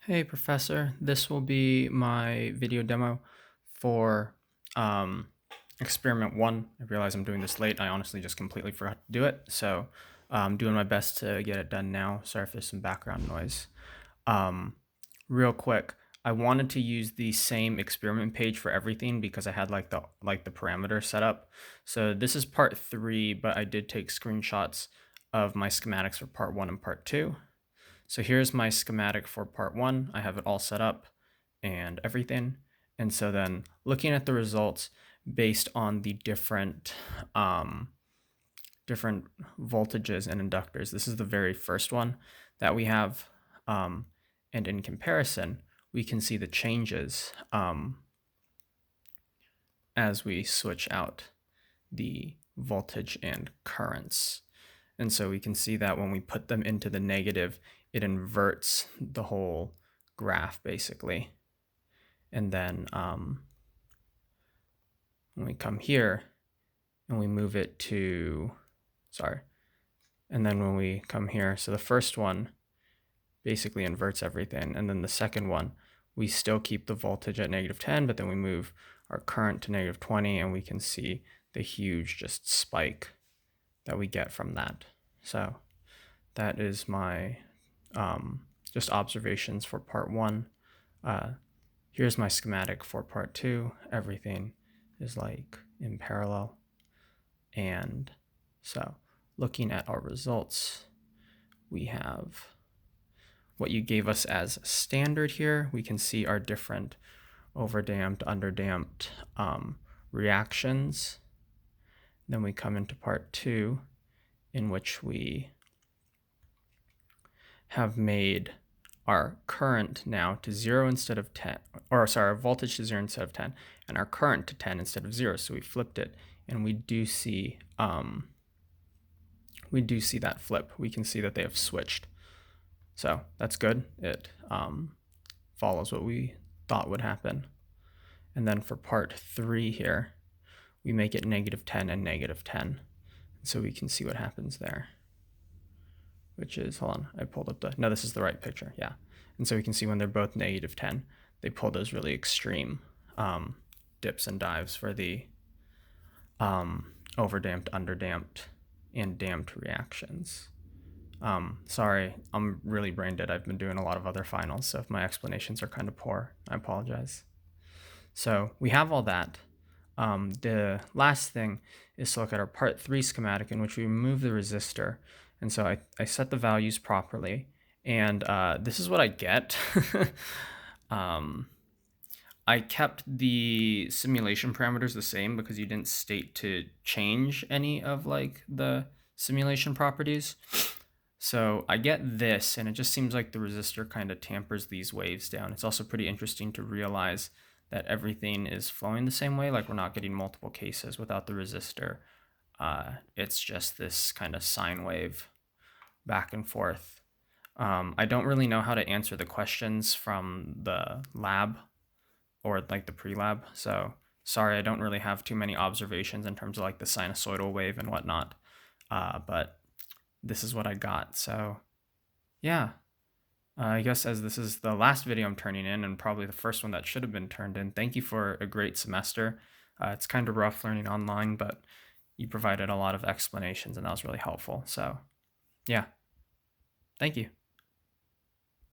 Hey professor, this will be my video demo for experiment 1. I realize I'm doing this late. I honestly just completely forgot to do it, so I'm doing my best to get it done now. Sorry if there's some background noise. Um, Real quick, I wanted to use the same experiment page for everything because I had the parameter set up. So this is part 3, but I did take screenshots of my schematics for part 1 and part 2. So here's my schematic for part 1. I have it all set up and everything. And so then looking at the results based on the different voltages and inductors, this is the very first one that we have. And in comparison, we can see the changes as we switch out the voltage and currents. And so we can see that when we put them into the negative, it inverts the whole graph basically. And then when we come here and we move it to, and then when we come here, so the first one basically inverts everything. And then the second one, we still keep the voltage at -10, but then we move our current to -20, and we can see the huge just spike that we get from that. So that is my just observations for part 1. Here's my schematic for part 2. Everything is like in parallel. And so looking at our results, we have what you gave us as standard here. We can see our different overdamped, underdamped reactions. Then we come into part 2, in which we have made our current now to 0 instead of 10, or sorry, our voltage to 0 instead of 10, and our current to 10 instead of 0. So we flipped it, and we do see that flip. We can see that they have switched. So that's good. It follows what we thought would happen. And then for part 3 here, we make it -10 and -10. So we can see what happens there, which is, hold on, I pulled up no, this is the right picture, yeah. And so we can see when they're both -10, they pull those really extreme dips and dives for the overdamped, underdamped, and damped reactions. Sorry, I'm really brain dead. I've been doing a lot of other finals, so if my explanations are kind of poor, I apologize. So we have all that. The last thing is to look at our part 3 schematic, in which we remove the resistor. And so I set the values properly, and this is what I get. I kept the simulation parameters the same because you didn't state to change any of like the simulation properties. So I get this, and it just seems like the resistor kind of tampers these waves down. It's also pretty interesting to realize that everything is flowing the same way, like we're not getting multiple cases without the resistor. It's just this kind of sine wave back and forth. I don't really know how to answer the questions from the lab or like the pre-lab, so sorry, I don't really have too many observations in terms of like the sinusoidal wave and whatnot, but this is what I got. So yeah, I guess as this is the last video I'm turning in, and probably the first one that should have been turned in, thank you for a great semester. It's kind of rough learning online, but you provided a lot of explanations, and that was really helpful. So yeah, thank you.